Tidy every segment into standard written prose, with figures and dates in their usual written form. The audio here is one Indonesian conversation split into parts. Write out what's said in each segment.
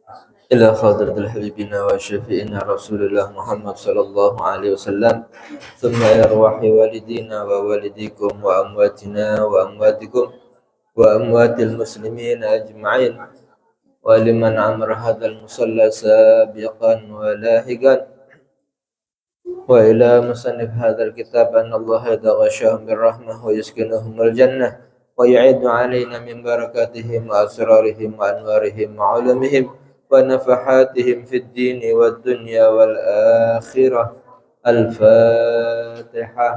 إلى حضرة حبيبنا وشفيعنا رسول الله محمد صلى الله عليه وسلم، ثم إلى أرواح والدينا ووالديكم وأمواتنا وأمواتكم وأموات المسلمين أجمعين، ولمن عمر هذا المصلى سابقا ولاحقا، وإلى مصنف هذا الكتاب أن الله يتغشاهم بالرحمة ويسكنهم الجنة ويعد علينا من بركاتهم وأسرارهم وأنوارهم وعلمهم ونفحاتهم في الدين والدنيا والآخرة. الفاتحة.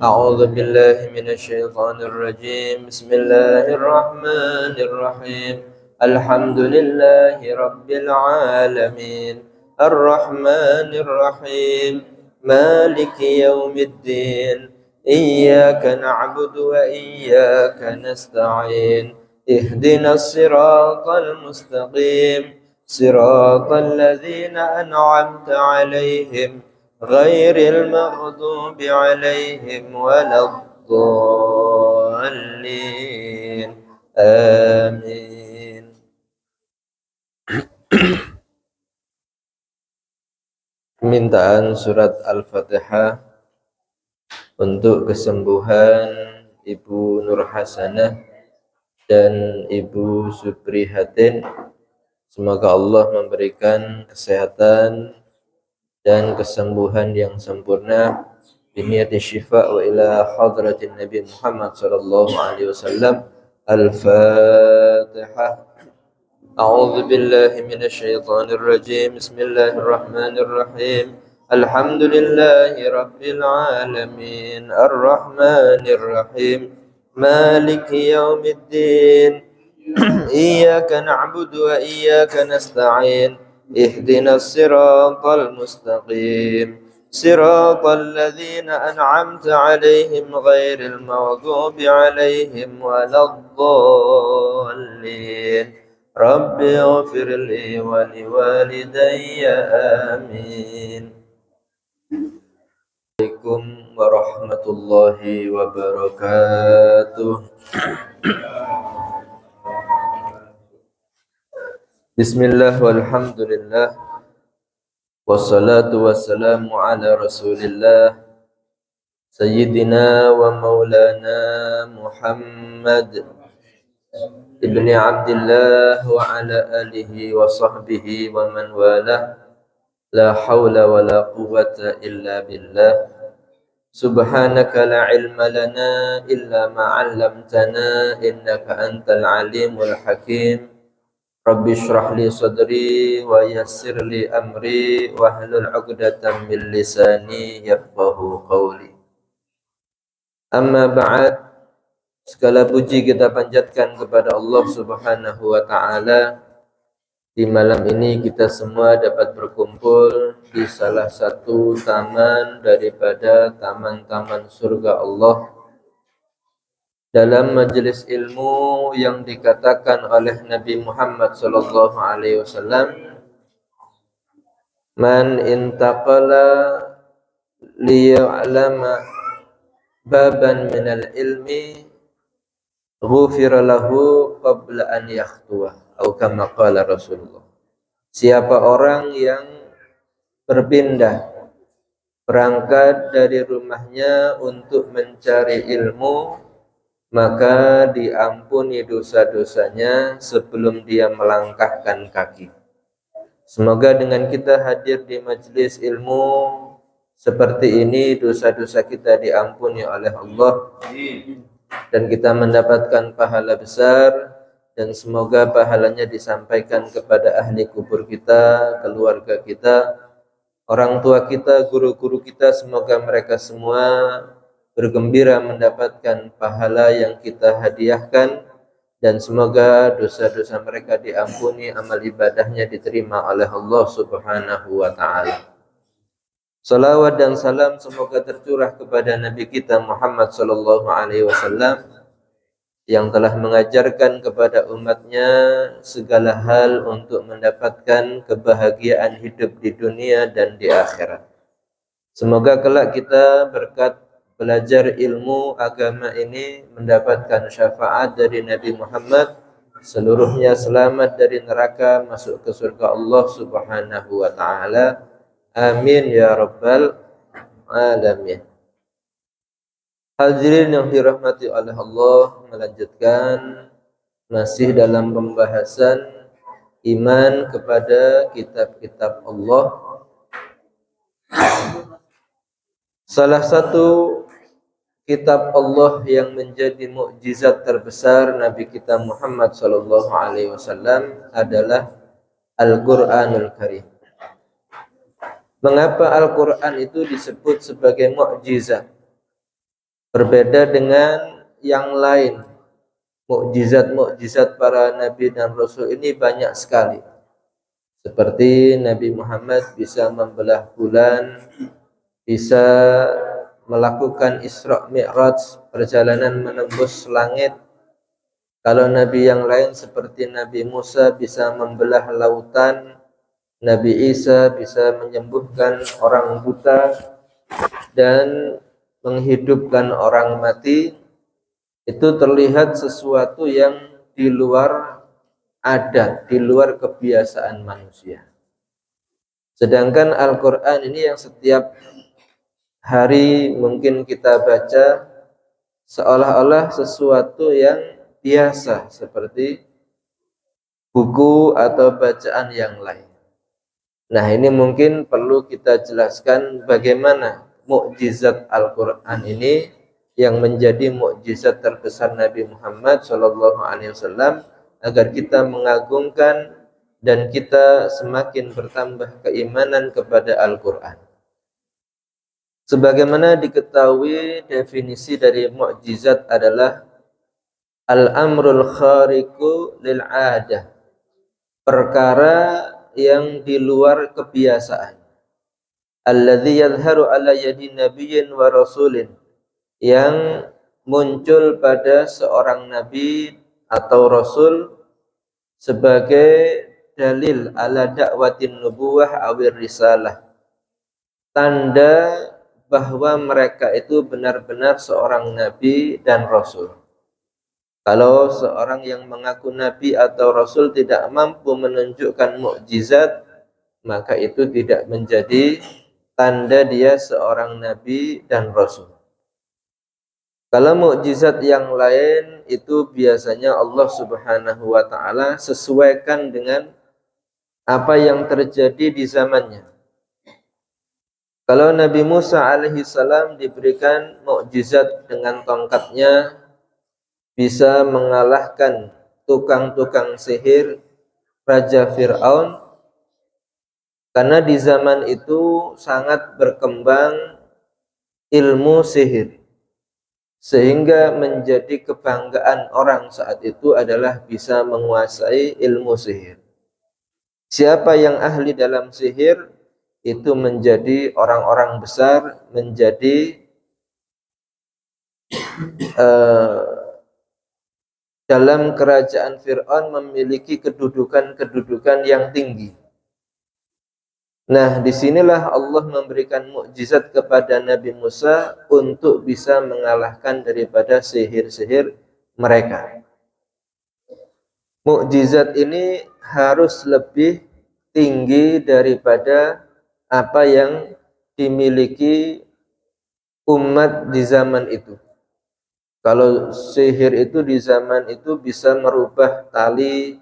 أعوذ بالله من الشيطان الرجيم. بسم الله الرحمن الرحيم. الحمد لله رب العالمين الرحمن الرحيم مالك يوم الدين إياك نعبد وإياك نستعين اهدنا الصراط المستقيم صراط الذين أنعمت عليهم غير المغضوب عليهم ولا الضالين آمين. Permintaan surat Al-Fatihah untuk kesembuhan Ibu Nur Hasanah dan Ibu Suprihatin. Semoga Allah memberikan kesehatan dan kesembuhan yang sempurna. Biniyati syifa wa ila hadratin Nabi Muhammad sallallahu alaihi wasallam. Al-Fatihah. أعوذ بالله من الشيطان الرجيم. بسم الله الرحمن الرحيم. الحمد لله رب العالمين الرحمن الرحيم مالك يوم الدين إياك نعبد وإياك نستعين اهدنا الصراط المستقيم صراط الذين أنعمت عليهم غير المغضوب عليهم ولا الضالين. رب اغفر لي ولوالدي آمين. عليكم ورحمة الله وبركاته. Bismillah walhamdulillah wassalatu wassalamu ala rasulillah Sayyidina wa maulana Muhammad ibni Abdillah wa ala alihi wa sahbihi wa man walah. La hawla wa la quwwata illa billah. Subhanaka la ilma lana illa ma 'allamtana innaka antal alimul hakim. Rabbi shrah li sadri wa yassir li amri wahlul 'uqdatam min lisani yafqahu qawli. Amma ba'd. Segala puji kita panjatkan kepada Allah Subhanahu wa taala. Di malam ini kita semua dapat berkumpul di salah satu taman daripada taman-taman surga Allah, dalam majelis ilmu yang dikatakan oleh Nabi Muhammad sallallahu alaihi wasallam, man intaqala liya'lama baban minal ilmi ghufira lahu qabla an yakhtuwa, atau kama qala Rasulullah. Siapa orang yang berpindah, berangkat dari rumahnya untuk mencari ilmu, maka diampuni dosa-dosanya sebelum dia melangkahkan kaki. Semoga dengan kita hadir di majelis ilmu seperti ini, dosa-dosa kita diampuni oleh Allah dan kita mendapatkan pahala besar, dan semoga pahalanya disampaikan kepada ahli kubur kita, keluarga kita, orang tua kita, guru-guru kita. Semoga mereka semua bergembira mendapatkan pahala yang kita hadiahkan, dan semoga dosa-dosa mereka diampuni, amal ibadahnya diterima oleh Allah Subhanahu wa ta'ala. Salawat dan salam semoga tercurah kepada Nabi kita Muhammad sallallahu alaihi wasallam, yang telah mengajarkan kepada umatnya segala hal untuk mendapatkan kebahagiaan hidup di dunia dan di akhirat. Semoga kelak kita berkat belajar ilmu agama ini mendapatkan syafaat dari Nabi Muhammad seluruhnya selamat dari neraka, masuk ke surga Allah Subhanahu wa taala. Amin ya rabbal alamin. Hadirin yang dirahmati oleh Allah, melanjutkan masih dalam pembahasan iman kepada kitab-kitab Allah. Salah satu kitab Allah yang menjadi mukjizat terbesar Nabi kita Muhammad sallallahu alaihi wasallam adalah Al-Qur'anul Karim. Mengapa Al-Qur'an itu disebut sebagai mukjizat? Berbeda dengan yang lain. Mukjizat-mukjizat para nabi dan rasul ini banyak sekali. Seperti Nabi Muhammad bisa membelah bulan, bisa melakukan Isra Mi'raj, perjalanan menembus langit. Kalau nabi yang lain seperti Nabi Musa bisa membelah lautan, Nabi Isa bisa menyembuhkan orang buta dan menghidupkan orang mati. Itu terlihat sesuatu yang di luar adat, di luar kebiasaan manusia. Sedangkan Al-Quran ini yang setiap hari mungkin kita baca seolah-olah sesuatu yang biasa, seperti buku atau bacaan yang lain. Nah, ini mungkin perlu kita jelaskan bagaimana mukjizat Al-Quran ini yang menjadi mukjizat terbesar Nabi Muhammad SAW, agar kita mengagungkan dan kita semakin bertambah keimanan kepada Al-Quran. Sebagaimana diketahui, definisi dari mukjizat adalah al-amrul khariqu lil 'adah, perkara yang di luar kebiasaan. Alladzi yadhharu ala yadi nabiyyin wa rasulin, yang muncul pada seorang nabi atau rasul sebagai dalil ala da'watin nubuwah awir risalah, tanda bahwa mereka itu benar-benar seorang nabi dan rasul. Kalau seorang yang mengaku nabi atau rasul tidak mampu menunjukkan mukjizat, maka itu tidak menjadi tanda dia seorang nabi dan rasul. Kalau mukjizat yang lain itu biasanya Allah Subhanahu wa taala sesuaikan dengan apa yang terjadi di zamannya. Kalau Nabi Musa alaihi salam diberikan mukjizat dengan tongkatnya bisa mengalahkan tukang-tukang sihir Raja Fir'aun, karena di zaman itu sangat berkembang ilmu sihir, sehingga menjadi kebanggaan orang saat itu adalah bisa menguasai ilmu sihir. Siapa yang ahli dalam sihir itu menjadi orang-orang besar, menjadi dalam kerajaan Fir'aun memiliki kedudukan yang tinggi. Nah, disinilah Allah memberikan mukjizat kepada Nabi Musa untuk bisa mengalahkan daripada sihir-sihir mereka. Mukjizat ini harus lebih tinggi daripada apa yang dimiliki umat di zaman itu. Kalau sihir itu di zaman itu bisa merubah tali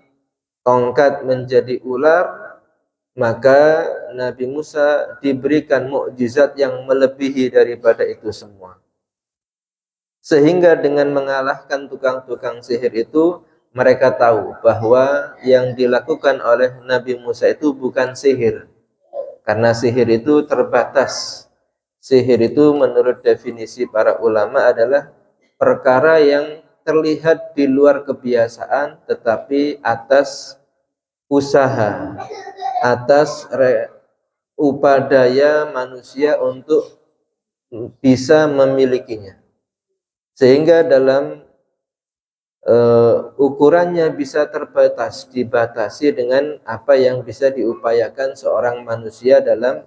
tongkat menjadi ular, maka Nabi Musa diberikan mukjizat yang melebihi daripada itu semua. Sehingga dengan mengalahkan tukang-tukang sihir itu, mereka tahu bahwa yang dilakukan oleh Nabi Musa itu bukan sihir. Karena sihir itu terbatas. Sihir itu menurut definisi para ulama adalah perkara yang terlihat di luar kebiasaan, tetapi atas usaha, atas upadaya manusia untuk bisa memilikinya, sehingga dalam ukurannya bisa terbatas, dibatasi dengan apa yang bisa diupayakan seorang manusia dalam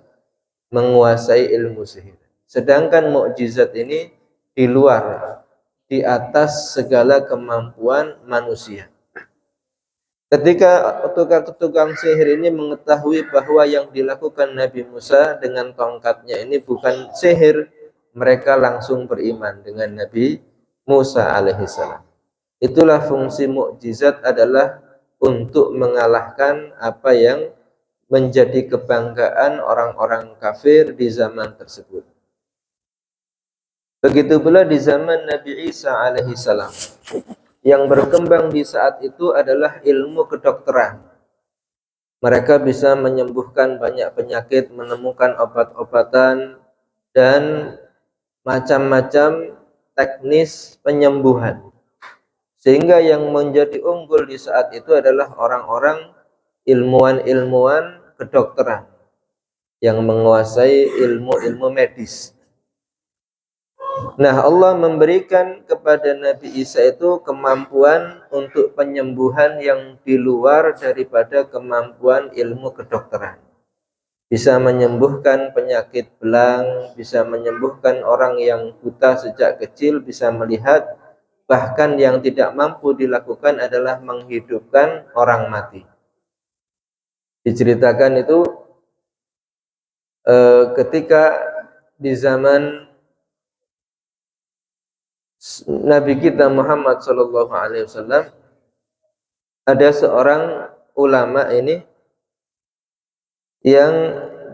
menguasai ilmu sihir. Sedangkan mukjizat ini di luar, di atas segala kemampuan manusia. Ketika tukang sihir ini mengetahui bahwa yang dilakukan Nabi Musa dengan tongkatnya ini bukan sihir, mereka langsung beriman dengan Nabi Musa alaihissalam. Itulah fungsi mukjizat, adalah untuk mengalahkan apa yang menjadi kebanggaan orang-orang kafir di zaman tersebut. Begitu pula di zaman Nabi Isa alaihissalam. Yang berkembang di saat itu adalah ilmu kedokteran. Mereka bisa menyembuhkan banyak penyakit, menemukan obat-obatan, dan macam-macam teknis penyembuhan. Sehingga yang menjadi unggul di saat itu adalah orang-orang ilmuwan-ilmuwan kedokteran yang menguasai ilmu-ilmu medis. Nah, Allah memberikan kepada Nabi Isa itu kemampuan untuk penyembuhan yang di luar daripada kemampuan ilmu kedokteran. Bisa menyembuhkan penyakit belang, bisa menyembuhkan orang yang buta sejak kecil, bisa melihat, bahkan yang tidak mampu dilakukan adalah menghidupkan orang mati. Diceritakan itu ketika di zaman Nabi kita Muhammad Sallallahu Alaihi Wasallam, ada seorang ulama ini yang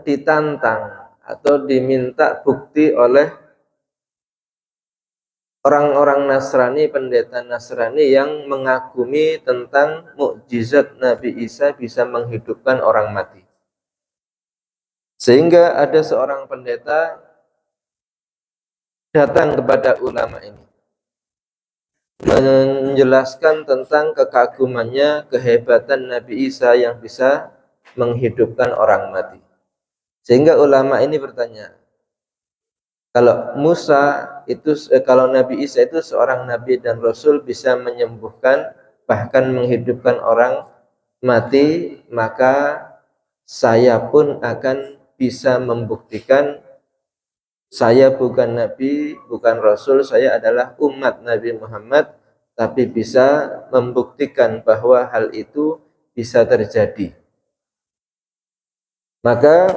ditantang atau diminta bukti oleh orang-orang Nasrani, pendeta Nasrani yang mengagumi tentang mukjizat Nabi Isa bisa menghidupkan orang mati. Sehingga ada seorang pendeta datang kepada ulama ini, menjelaskan tentang kekagumannya, kehebatan Nabi Isa yang bisa menghidupkan orang mati. Sehingga ulama ini bertanya, kalau Nabi Isa itu seorang nabi dan rasul, bisa menyembuhkan bahkan menghidupkan orang mati, maka saya pun akan bisa membuktikan saya bukan nabi, bukan rasul, saya adalah umat Nabi Muhammad, tapi bisa membuktikan bahwa hal itu bisa terjadi. Maka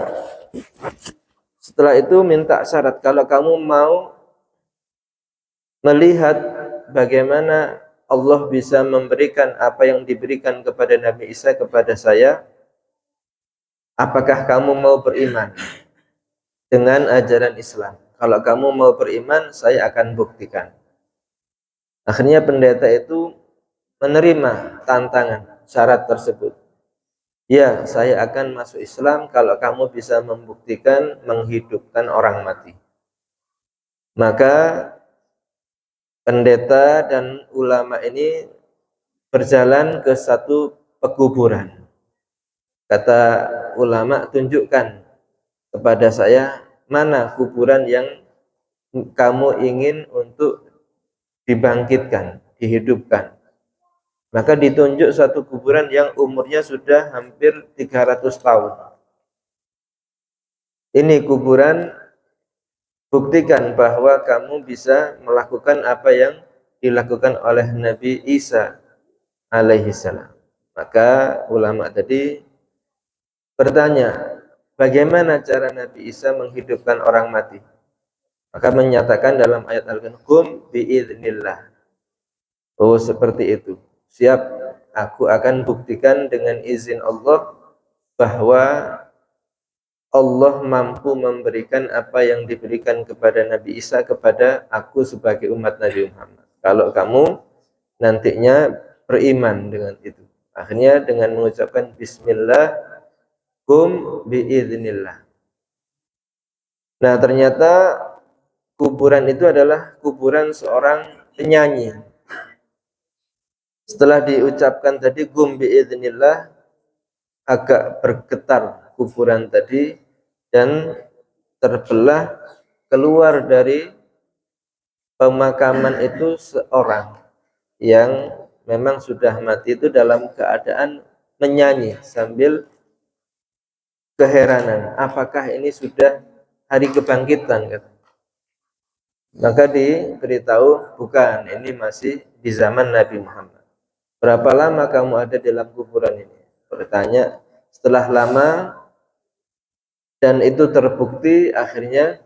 setelah itu minta syarat, kalau kamu mau melihat bagaimana Allah bisa memberikan apa yang diberikan kepada Nabi Isa kepada saya, apakah kamu mau beriman dengan ajaran Islam? Kalau kamu mau beriman, saya akan buktikan. Akhirnya pendeta itu menerima tantangan, syarat tersebut. Ya, saya akan masuk Islam kalau kamu bisa membuktikan menghidupkan orang mati. Maka pendeta dan ulama ini berjalan ke satu pekuburan. Kata ulama, tunjukkan kepada saya mana kuburan yang kamu ingin untuk dibangkitkan, dihidupkan. Maka ditunjuk satu kuburan yang umurnya sudah hampir 300 tahun. Ini kuburan, buktikan bahwa kamu bisa melakukan apa yang dilakukan oleh Nabi Isa alaihissalam. Maka ulama tadi bertanya, bagaimana cara Nabi Isa menghidupkan orang mati? Maka menyatakan dalam ayat Al-Qur'an, "Qum biidznillah." Oh, seperti itu. Siap, aku akan buktikan dengan izin Allah bahwa Allah mampu memberikan apa yang diberikan kepada Nabi Isa kepada aku sebagai umat Nabi Muhammad. Kalau kamu nantinya beriman dengan itu. Akhirnya dengan mengucapkan Bismillah, qum biidznillah. Nah, ternyata kuburan itu adalah kuburan seorang penyanyi. Setelah diucapkan tadi qum biidznillah, agak bergetar kuburan tadi dan terbelah, keluar dari pemakaman itu seorang yang memang sudah mati itu dalam keadaan menyanyi sambil keheranan, apakah ini sudah hari kebangkitan? Maka diberitahu, bukan, ini masih di zaman Nabi Muhammad. berapa lama kamu ada di dalam kuburan ini? Bertanya. Setelah lama dan itu terbukti, akhirnya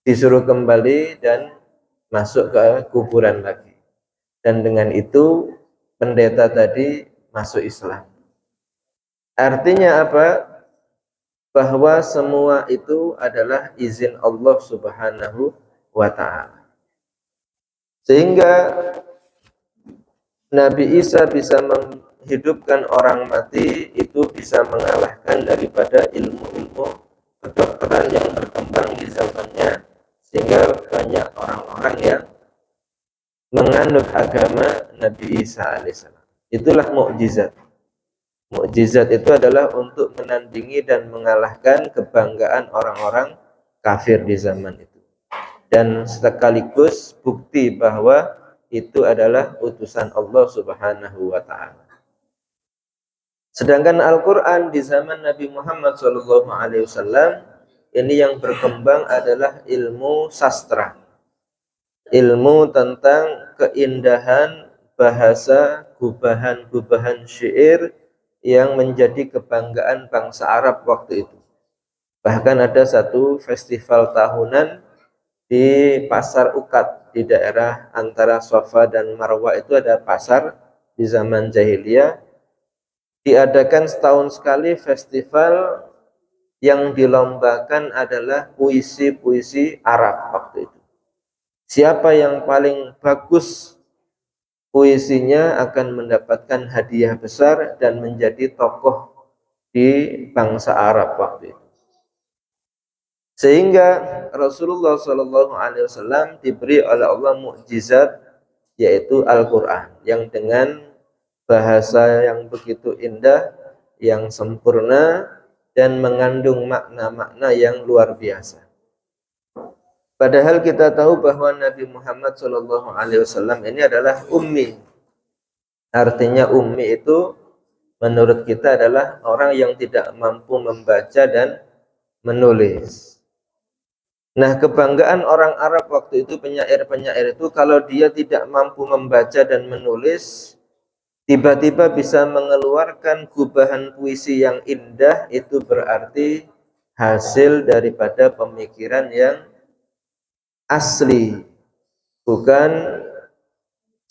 disuruh kembali dan masuk ke kuburan lagi. Dan dengan itu pendeta tadi masuk Islam. Artinya apa? Bahwa semua itu adalah izin Allah Subhanahu wa ta'ala. Sehingga Nabi Isa bisa menghidupkan orang mati, itu bisa mengalahkan daripada ilmu-ilmu kedokteran yang berkembang di zamannya, sehingga banyak orang-orang yang menganut agama Nabi Isa alaihissalam. Itulah mukjizat. Mukjizat itu adalah untuk menandingi dan mengalahkan kebanggaan orang-orang kafir di zaman itu, dan sekaligus bukti bahwa itu adalah utusan Allah Subhanahu wa ta'ala. Sedangkan Al-Quran di zaman Nabi Muhammad SAW ini yang berkembang adalah ilmu sastra, ilmu tentang keindahan bahasa, gubahan-gubahan syair yang menjadi kebanggaan bangsa Arab waktu itu. Bahkan ada satu festival tahunan di Pasar Ukat di daerah antara Safa dan Marwah, itu ada pasar di zaman jahiliyah. Diadakan setahun sekali festival yang dilombakan adalah puisi-puisi Arab waktu itu. Siapa yang paling bagus puisinya akan mendapatkan hadiah besar dan menjadi tokoh di bangsa Arab waktu itu. Sehingga Rasulullah SAW diberi oleh Allah mukjizat, yaitu Al-Quran, yang dengan bahasa yang begitu indah, yang sempurna, dan mengandung makna-makna yang luar biasa. Padahal kita tahu bahwa Nabi Muhammad SAW ini adalah ummi. Artinya ummi itu menurut kita adalah orang yang tidak mampu membaca dan menulis. Nah, kebanggaan orang Arab waktu itu, penyair-penyair itu, kalau dia tidak mampu membaca dan menulis, tiba-tiba bisa mengeluarkan gubahan puisi yang indah, itu berarti hasil daripada pemikiran yang asli, bukan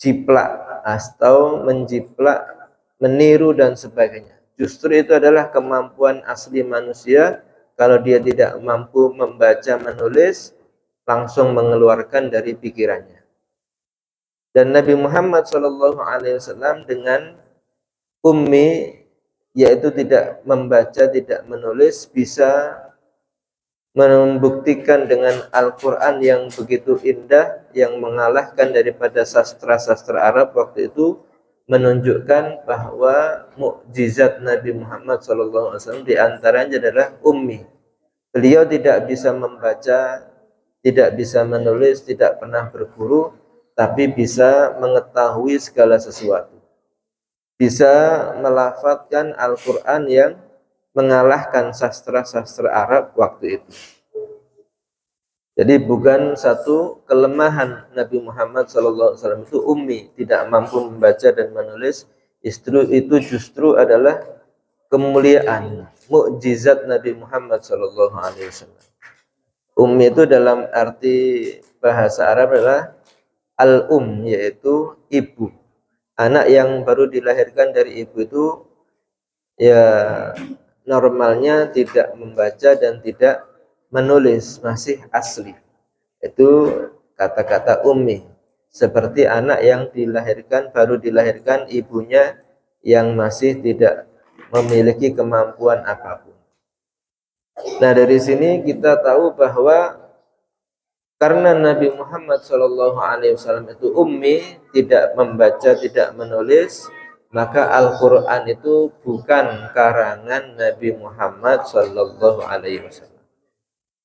jiplak atau menjiplak, meniru dan sebagainya. Justru itu adalah kemampuan asli manusia. Kalau dia tidak mampu membaca menulis, langsung mengeluarkan dari pikirannya. Dan Nabi Muhammad SAW dengan ummi, yaitu tidak membaca, tidak menulis, bisa membuktikan dengan Al-Quran yang begitu indah, yang mengalahkan daripada sastra-sastra Arab waktu itu, menunjukkan bahwa mukjizat Nabi Muhammad SAW diantaranya adalah ummi. Beliau tidak bisa membaca, tidak bisa menulis, tidak pernah berguru, tapi bisa mengetahui segala sesuatu. Bisa melafadzkan Al-Quran yang mengalahkan sastra-sastra Arab waktu itu. Jadi bukan satu kelemahan Nabi Muhammad SAW itu ummi, tidak mampu membaca dan menulis. Itu justru adalah kemuliaan, mukjizat Nabi Muhammad SAW. Ummi itu dalam arti bahasa Arab adalah al-um, yaitu ibu. Anak yang baru dilahirkan dari ibu itu ya normalnya tidak membaca dan tidak menulis, masih asli. Itu kata-kata ummi. Seperti anak yang baru dilahirkan ibunya yang masih tidak memiliki kemampuan apapun. Nah, dari sini kita tahu bahwa karena Nabi Muhammad SAW itu ummi, tidak membaca, tidak menulis, maka Al-Quran itu bukan karangan Nabi Muhammad SAW.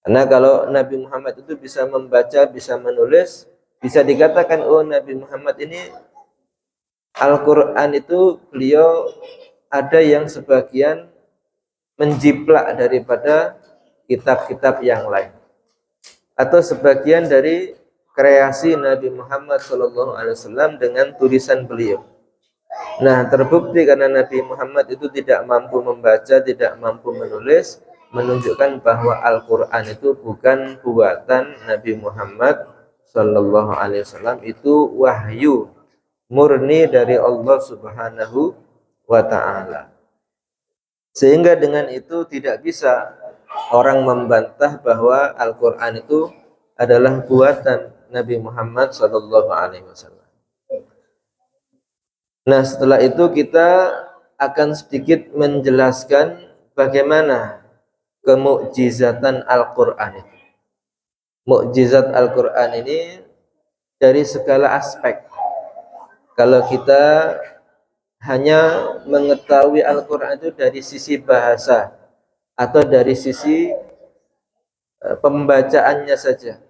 Karena kalau Nabi Muhammad itu bisa membaca, bisa menulis, bisa dikatakan, oh Nabi Muhammad ini Al-Quran itu beliau ada yang sebagian menjiplak daripada kitab-kitab yang lain, atau sebagian dari kreasi Nabi Muhammad SAW dengan tulisan beliau. Nah, terbukti karena Nabi Muhammad itu tidak mampu membaca, tidak mampu menulis, menunjukkan bahwa Al-Quran itu bukan buatan Nabi Muhammad Sallallahu Alaihi Wasallam, itu wahyu murni dari Allah Subhanahu wa Ta'ala. Sehingga dengan itu tidak bisa orang membantah bahwa Al-Quran itu adalah buatan Nabi Muhammad Sallallahu Alaihi Wasallam. Nah, setelah itu kita akan sedikit menjelaskan bagaimana kemukjizatan Al-Quran itu. Mukjizat Al-Quran ini dari segala aspek. Kalau kita hanya mengetahui Al-Quran itu dari sisi bahasa atau dari sisi pembacaannya saja,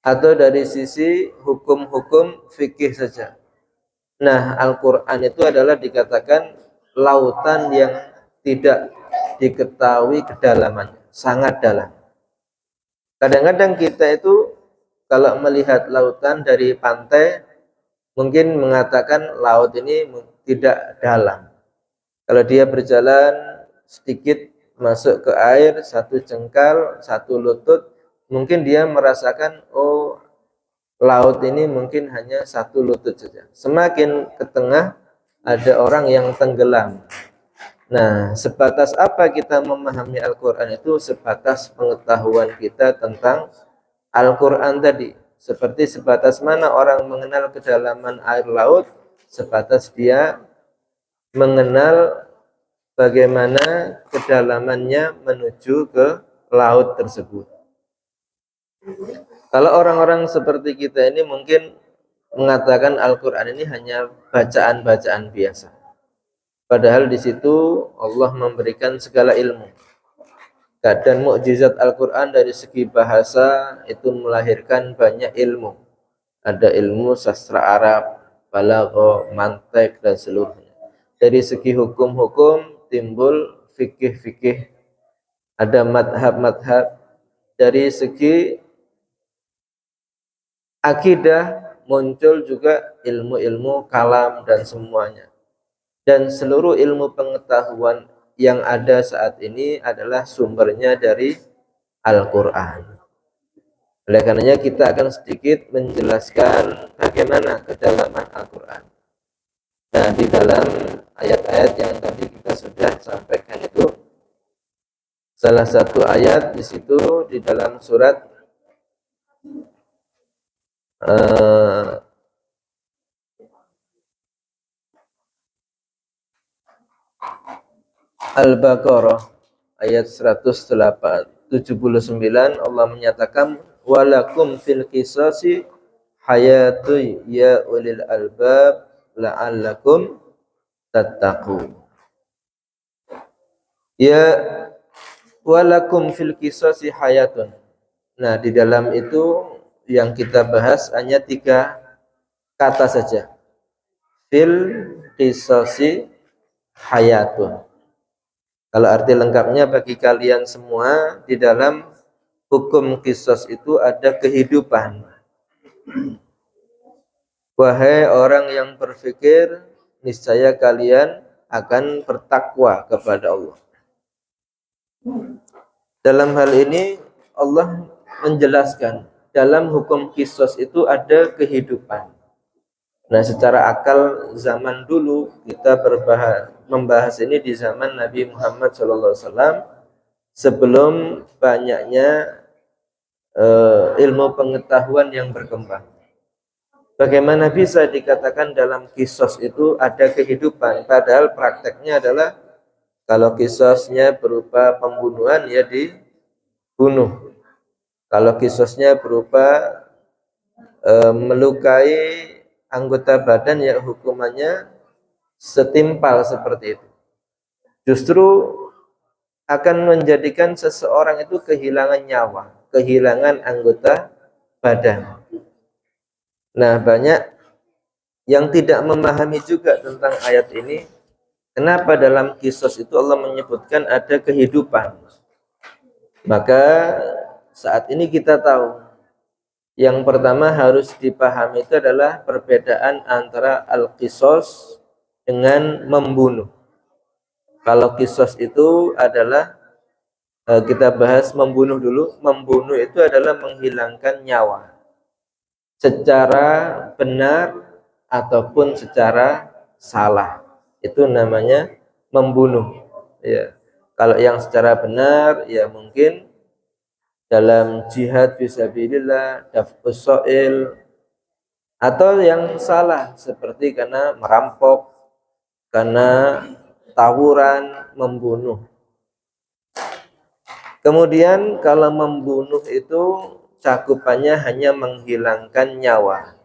atau dari sisi hukum-hukum fikih saja. Nah, Al-Quran itu adalah dikatakan lautan yang tidak diketahui kedalamannya, sangat dalam. Kadang-kadang kita itu kalau melihat lautan dari pantai mungkin mengatakan laut ini tidak dalam. Kalau dia berjalan sedikit masuk ke air, satu jengkal, satu lutut, mungkin dia merasakan, oh, laut ini mungkin hanya satu lutut saja. Semakin ke tengah ada orang yang tenggelam. Nah, sebatas apa kita memahami Al-Quran itu? Sebatas pengetahuan kita tentang Al-Quran tadi. Seperti sebatas mana orang mengenal kedalaman air laut, sebatas dia mengenal bagaimana kedalamannya menuju ke laut tersebut. Kalau orang-orang seperti kita ini mungkin mengatakan Al-Quran ini hanya bacaan-bacaan biasa. Padahal di situ Allah memberikan segala ilmu. Dan mukjizat Al-Quran dari segi bahasa itu melahirkan banyak ilmu. Ada ilmu sastra Arab, balaghah, mantik, dan seluruhnya. Dari segi hukum-hukum timbul fikih-fikih, ada madhab-madhab. Dari segi akidah muncul juga ilmu-ilmu kalam dan semuanya. Dan seluruh ilmu pengetahuan yang ada saat ini adalah sumbernya dari Al-Quran. Oleh karenanya kita akan sedikit menjelaskan bagaimana kedalaman Al-Quran. Nah, di dalam ayat-ayat yang tadi kita sudah sampaikan itu, salah satu ayat di situ di dalam surat Al-Baqarah ayat 179, Allah menyatakan walakum fil qisasi hayatu ya ulil albab la'allakum tattaqun. Ya walakum fil qisasi hayatun. Nah, di dalam itu yang kita bahas hanya 3 kata saja. Fil qisasi hayatun. Kalau arti lengkapnya bagi kalian semua, di dalam hukum qisas itu ada kehidupan. Wahai orang yang berpikir, niscaya kalian akan bertakwa kepada Allah. Dalam hal ini Allah menjelaskan dalam hukum qisas itu ada kehidupan. Nah, secara akal zaman dulu kita membahas ini di zaman Nabi Muhammad SAW sebelum banyaknya ilmu pengetahuan yang berkembang. Bagaimana bisa dikatakan dalam qisas itu ada kehidupan, padahal prakteknya adalah kalau qisasnya berupa pembunuhan ya dibunuh. Kalau qisasnya berupa melukai anggota badan ya hukumannya setimpal seperti itu. Justru akan menjadikan seseorang itu kehilangan nyawa, kehilangan anggota badan. Nah, banyak yang tidak memahami juga tentang ayat ini. Kenapa dalam qisas itu Allah menyebutkan ada kehidupan? Maka saat ini kita tahu yang pertama harus dipahami itu adalah perbedaan antara al-qisas dengan membunuh. Kalau kisos itu adalah kita bahas membunuh dulu. Membunuh itu adalah menghilangkan nyawa secara benar ataupun secara salah. Itu namanya membunuh. Ya. Kalau yang secara benar ya mungkin dalam jihad fisabilillah, daf'us so'il, atau yang salah seperti karena merampok, karena tawuran, membunuh. Kemudian kalau membunuh itu cakupannya hanya menghilangkan nyawa.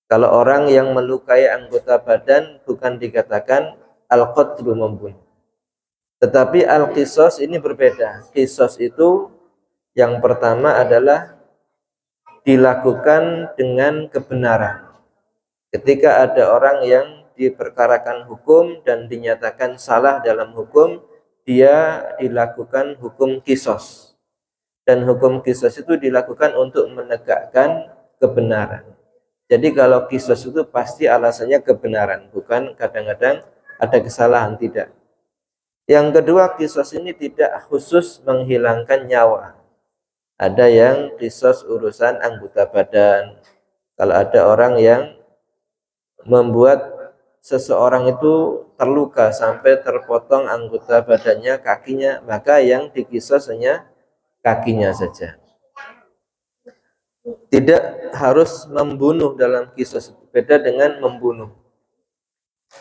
Kalau orang yang melukai anggota badan bukan dikatakan al-qatlu, membunuh. Tetapi al-qisas ini berbeda. Qisas itu yang pertama adalah dilakukan dengan kebenaran. Ketika ada orang yang diperkarakan hukum dan dinyatakan salah dalam hukum, dia dilakukan hukum qisas. Dan hukum qisas itu dilakukan untuk menegakkan kebenaran. Jadi kalau qisas itu pasti alasannya kebenaran, bukan kadang-kadang ada kesalahan, tidak. Yang kedua, qisas ini tidak khusus menghilangkan nyawa. Ada yang qisas urusan anggota badan. Kalau ada orang yang membuat seseorang itu terluka sampai terpotong anggota badannya, kakinya, maka yang diqisas hanya kakinya saja. Tidak harus membunuh dalam qisas, beda dengan membunuh.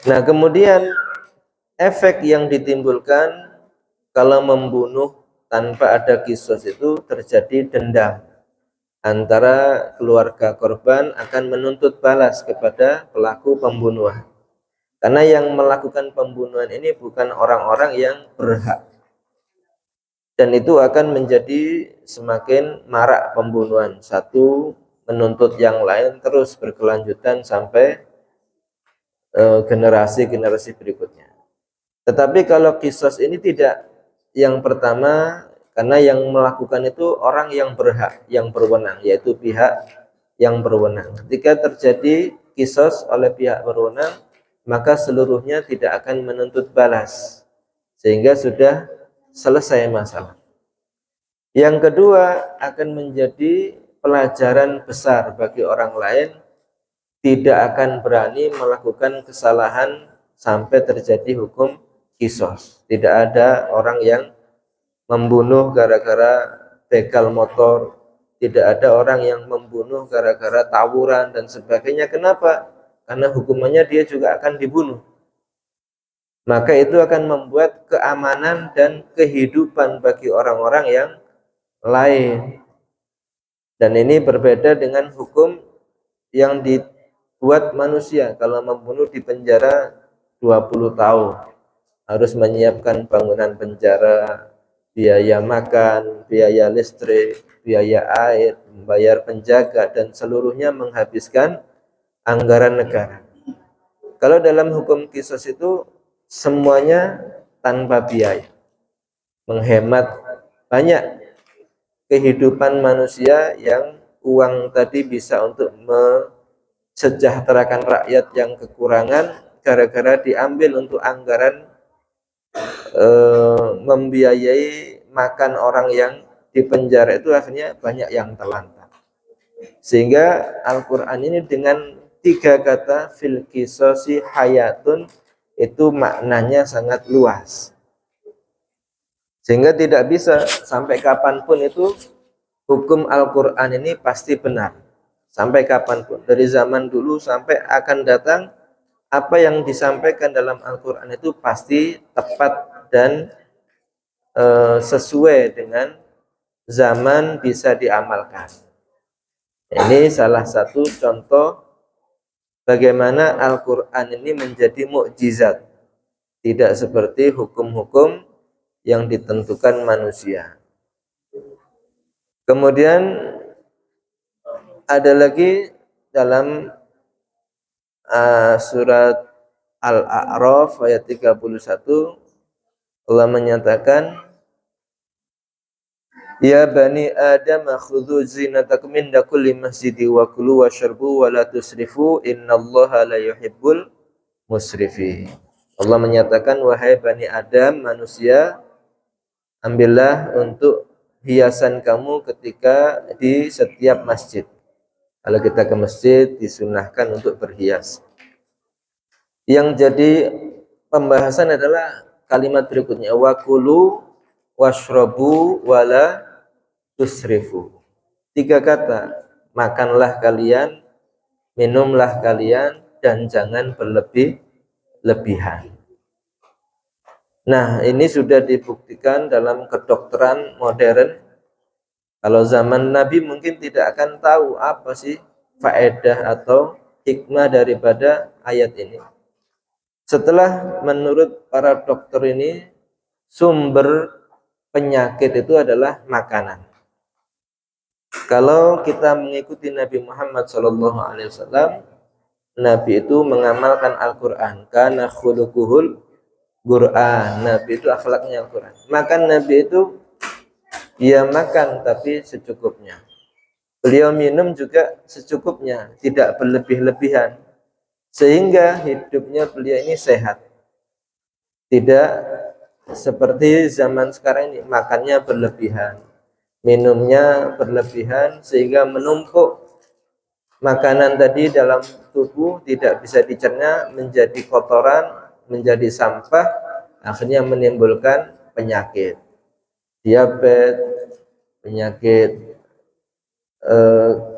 Nah, kemudian efek yang ditimbulkan kalau membunuh tanpa ada qisas itu terjadi dendam. Antara keluarga korban akan menuntut balas kepada pelaku pembunuhan. Karena yang melakukan pembunuhan ini bukan orang-orang yang berhak. Dan itu akan menjadi semakin marak pembunuhan. Satu menuntut yang lain terus berkelanjutan sampai generasi-generasi berikutnya. Tetapi kalau qisas ini tidak. Yang pertama, karena yang melakukan itu orang yang berhak, yang berwenang, yaitu pihak yang berwenang. Ketika terjadi qisas oleh pihak berwenang, maka seluruhnya tidak akan menuntut balas, sehingga sudah selesai masalah. Yang kedua, akan menjadi pelajaran besar bagi orang lain, tidak akan berani melakukan kesalahan sampai terjadi hukum qisas. Tidak ada orang yang membunuh gara-gara begal motor, tidak ada orang yang membunuh gara-gara tawuran dan sebagainya. Kenapa? Karena hukumannya dia juga akan dibunuh. Maka itu akan membuat keamanan dan kehidupan bagi orang-orang yang lain. Dan ini berbeda dengan hukum yang dibuat manusia. Kalau membunuh di penjara 20 tahun, harus menyiapkan bangunan penjara, biaya makan, biaya listrik, biaya air, membayar penjaga, dan seluruhnya menghabiskan anggaran negara. Kalau dalam hukum qisas itu semuanya tanpa biaya, menghemat banyak kehidupan manusia yang uang tadi bisa untuk mensejahterakan rakyat yang kekurangan gara-gara diambil untuk anggaran membiayai makan orang yang di penjara. Itu akhirnya banyak yang terlantar. Sehingga Al-Quran ini dengan 3 kata fil qisasi hayatun itu maknanya sangat luas, sehingga tidak bisa sampai kapanpun itu hukum Al-Quran ini pasti benar. Sampai kapanpun, dari zaman dulu sampai akan datang, apa yang disampaikan dalam Al-Quran itu pasti tepat dan sesuai dengan zaman, bisa diamalkan. Ini salah satu contoh bagaimana Al-Quran ini menjadi mukjizat, tidak seperti hukum-hukum yang ditentukan manusia. Kemudian ada lagi dalam surat Al-A'raf ayat 31, Allah menyatakan, ya bani Adam khudhu zinatakum inda kulli masjidi wa kulu washrabu wa la tusrifu innallaha la yuhibbul musrifin. Allah menyatakan, wahai Bani Adam, manusia, ambillah untuk hiasan kamu ketika di setiap masjid. Kalau kita ke masjid, disunahkan untuk berhias. Yang jadi pembahasan adalah kalimat berikutnya, wa kulu washrabu wala tusrifu. 3 kata, makanlah kalian, minumlah kalian, dan jangan berlebih-lebihan. Nah, ini sudah dibuktikan dalam kedokteran modern. Kalau zaman Nabi mungkin tidak akan tahu apa sih faedah atau hikmah daripada ayat ini. Setelah menurut para dokter ini, sumber penyakit itu adalah makanan. Kalau kita mengikuti Nabi Muhammad SAW, Nabi itu mengamalkan Al-Quran. Kana khuluquhul Quran. Nabi itu akhlaknya Al-Quran. Makan Nabi itu, dia makan tapi secukupnya. Beliau minum juga secukupnya, tidak berlebih-lebihan. Sehingga hidupnya beliau ini sehat. Tidak seperti zaman sekarang ini, makannya berlebihan, minumnya berlebihan, sehingga menumpuk makanan tadi dalam tubuh, tidak bisa dicerna, menjadi kotoran, menjadi sampah, akhirnya menimbulkan penyakit, diabetes, penyakit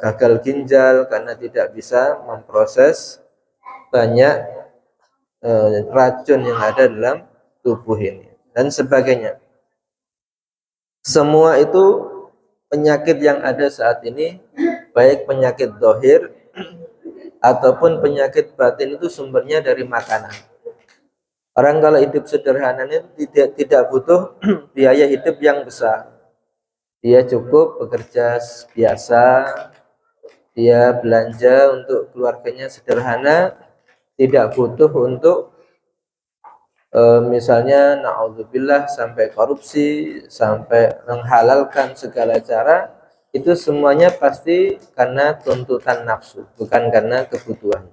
gagal ginjal karena tidak bisa memproses banyak racun yang ada dalam tubuh ini, dan sebagainya. Semua itu penyakit yang ada saat ini, baik penyakit zahir ataupun penyakit batin, itu sumbernya dari makanan. Orang kalau hidup sederhana itu tidak butuh biaya hidup yang besar. Dia cukup bekerja biasa, dia belanja untuk keluarganya sederhana, tidak butuh untuk misalnya na'udzubillah sampai korupsi, sampai menghalalkan segala cara. Itu semuanya pasti karena tuntutan nafsu, bukan karena kebutuhan.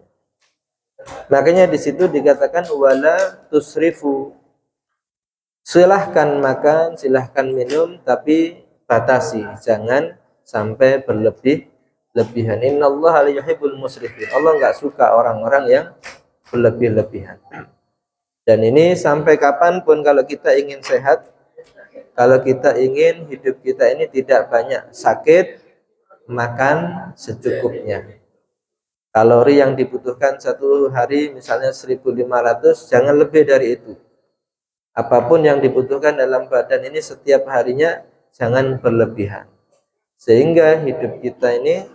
Makanya di situ dikatakan wala tusrifu. Silahkan makan, silahkan minum, tapi batasi, jangan sampai berlebih-lebihan. Innallaha la yuhibbul musrifin. Allah enggak suka orang-orang yang berlebih-lebihan. Dan ini sampai kapanpun kalau kita ingin sehat, kalau kita ingin hidup kita ini tidak banyak sakit, makan secukupnya. Kalori yang dibutuhkan satu hari misalnya 1.500, jangan lebih dari itu. Apapun yang dibutuhkan dalam badan ini setiap harinya, jangan berlebihan. Sehingga hidup kita ini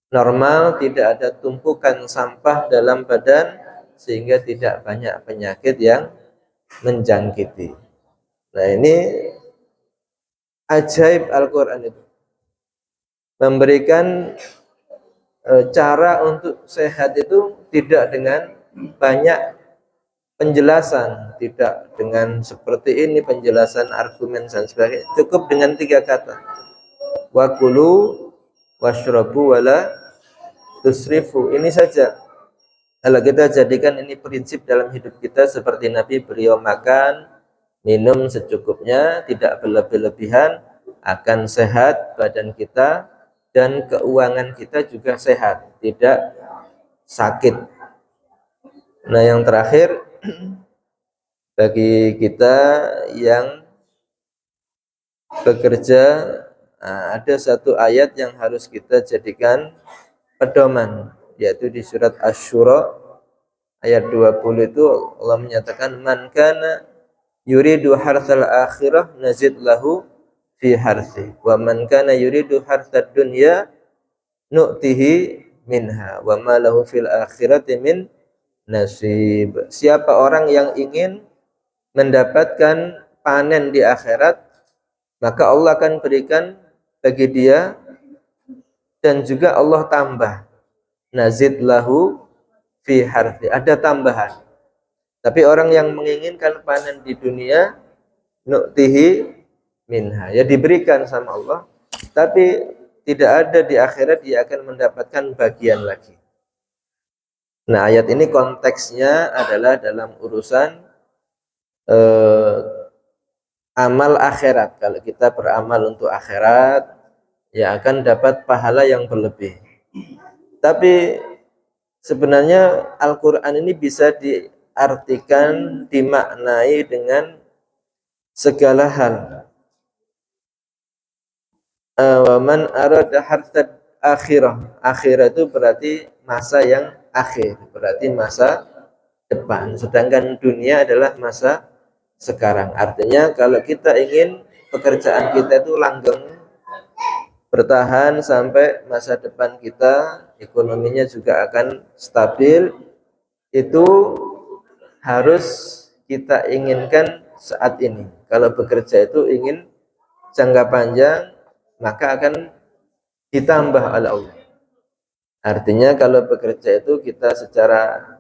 normal, tidak ada tumpukan sampah dalam badan, sehingga tidak banyak penyakit yang menjangkiti. Nah, ini ajaib Al-Quran itu. Memberikan cara untuk sehat itu tidak dengan banyak penjelasan, tidak dengan seperti ini penjelasan argumen dan sebagainya. Cukup dengan 3 kata. Wa kulu washrabu wala tusrifu. Ini saja. Kalau kita jadikan ini prinsip dalam hidup kita, seperti Nabi, beliau makan, minum secukupnya, tidak berlebih-lebihan, akan sehat badan kita, dan keuangan kita juga sehat, tidak sakit. Nah, yang terakhir, bagi kita yang bekerja, ada satu ayat yang harus kita jadikan pedoman, yaitu di surat Asy-Syura ayat 20 itu Allah menyatakan, man kana yuridu hartsal akhirah nazid lahu fi harthi wa man kana yuridu hartsad dunya nu'tihi minha wa ma lahu fil akhirati min nasib. Siapa orang yang ingin mendapatkan panen di akhirat, maka Allah akan berikan bagi dia, dan juga Allah tambah, nazid lahu fi harthi, ada tambahan. Tapi orang yang menginginkan panen di dunia, nu'tihi minha, ya diberikan sama Allah, tapi tidak ada di akhirat, dia akan mendapatkan bagian lagi. Nah, ayat ini konteksnya adalah dalam urusan eh, amal akhirat. Kalau kita beramal untuk akhirat, ya akan dapat pahala yang berlebih. Tapi sebenarnya Al-Quran ini bisa diartikan, dimaknai dengan segala hal. Waman arada hartad akhirah. Akhirah itu berarti masa yang akhir, berarti masa depan. Sedangkan dunia adalah masa sekarang. Artinya kalau kita ingin pekerjaan kita itu langgeng, bertahan sampai masa depan kita, ekonominya juga akan stabil, itu harus kita inginkan saat ini. Kalau bekerja itu ingin jangka panjang, maka akan ditambah oleh Allah. Artinya kalau bekerja itu kita secara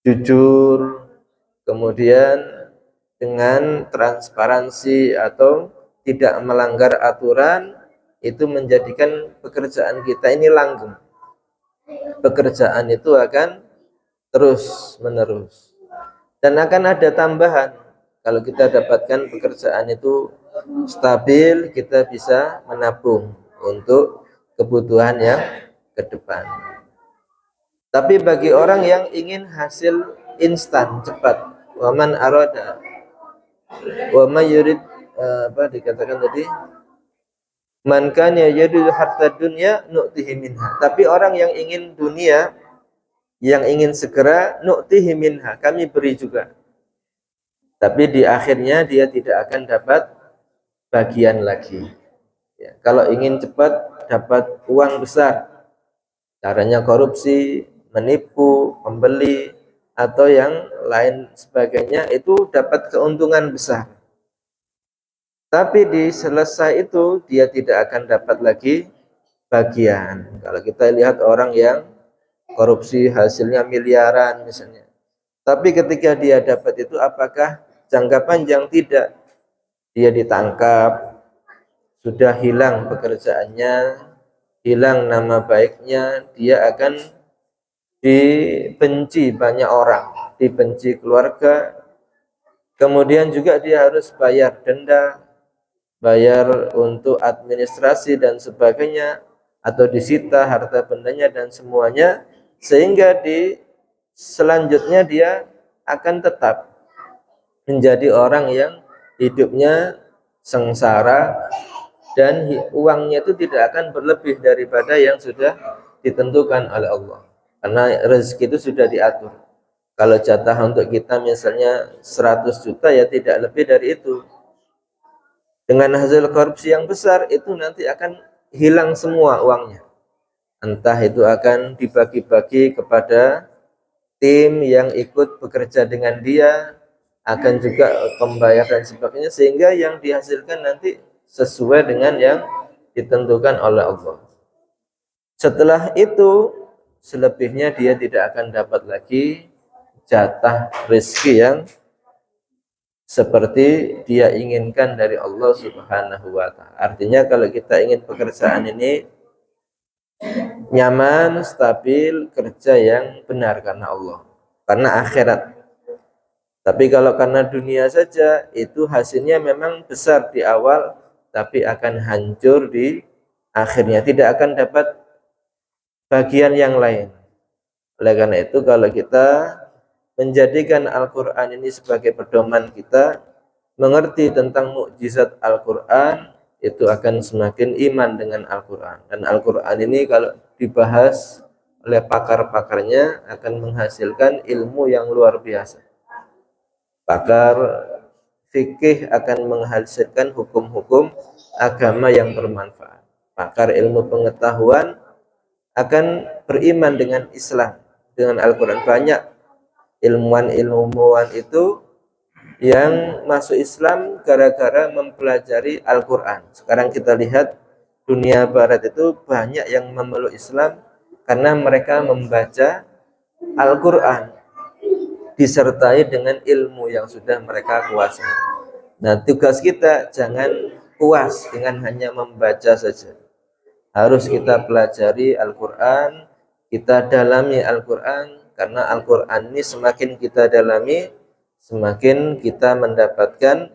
jujur, kemudian dengan transparansi atau tidak melanggar aturan, itu menjadikan pekerjaan kita ini langgeng. Pekerjaan itu akan terus menerus dan akan ada tambahan. Kalau kita dapatkan pekerjaan itu stabil, kita bisa menabung untuk kebutuhan yang ke depan. Tapi bagi orang yang ingin hasil instan, cepat, waman arada wama yurid, apa dikatakan tadi, man kana yuridu harta dunya nu'tihi minha. Tapi orang yang ingin dunia, yang ingin segera, nu'tihi minha, kami beri juga. Tapi di akhirnya dia tidak akan dapat bagian lagi. Ya, kalau ingin cepat dapat uang besar, caranya korupsi, menipu pembeli atau yang lain sebagainya, itu dapat keuntungan besar. Tapi di selesai itu dia tidak akan dapat lagi bagian. Kalau kita lihat orang yang korupsi hasilnya miliaran misalnya, tapi ketika dia dapat itu apakah jangka panjang? Tidak. Dia ditangkap, sudah hilang pekerjaannya, hilang nama baiknya, dia akan dibenci banyak orang, dibenci keluarga, kemudian juga dia harus bayar denda, bayar untuk administrasi dan sebagainya, atau disita harta bendanya dan semuanya, sehingga di selanjutnya dia akan tetap menjadi orang yang hidupnya sengsara dan uangnya itu tidak akan berlebih daripada yang sudah ditentukan oleh Allah, karena rezeki itu sudah diatur. Kalau jatah untuk kita misalnya 100 juta, ya tidak lebih dari itu. Dengan hasil korupsi yang besar itu nanti akan hilang semua uangnya, entah itu akan dibagi-bagi kepada tim yang ikut bekerja dengan dia, akan juga pembayar dan sebagainya, sehingga yang dihasilkan nanti sesuai dengan yang ditentukan oleh Allah. Setelah itu selebihnya dia tidak akan dapat lagi jatah rezeki yang seperti dia inginkan dari Allah Subhanahu wa ta'ala. Artinya kalau kita ingin pekerjaan ini nyaman, stabil, kerja yang benar karena Allah, karena akhirat. Tapi kalau karena dunia saja, itu hasilnya memang besar di awal, tapi akan hancur di akhirnya, tidak akan dapat bagian yang lain. Oleh karena itu, kalau kita menjadikan Al-Quran ini sebagai pedoman kita, mengerti tentang mukjizat Al-Quran, itu akan semakin iman dengan Al-Quran. Dan Al-Quran ini kalau dibahas oleh pakar-pakarnya akan menghasilkan ilmu yang luar biasa. Pakar fikih akan menghasilkan hukum-hukum agama yang bermanfaat. Pakar ilmu pengetahuan akan beriman dengan Islam, dengan Al-Quran. Banyak ilmuwan-ilmuwan itu yang masuk Islam gara-gara mempelajari Al-Quran. Sekarang kita lihat dunia barat itu banyak yang memeluk Islam karena mereka membaca Al-Quran disertai dengan ilmu yang sudah mereka kuasai. Nah, tugas kita jangan puas dengan hanya membaca saja. Harus kita pelajari Al-Quran, kita dalami Al-Quran, karena Al-Quran ini semakin kita dalami, semakin kita mendapatkan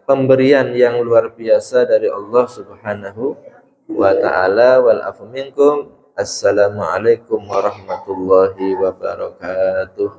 pemberian yang luar biasa dari Allah Subhanahu wa ta'ala. Wal afu minkum. Assalamualaikum warahmatullahi wabarakatuh.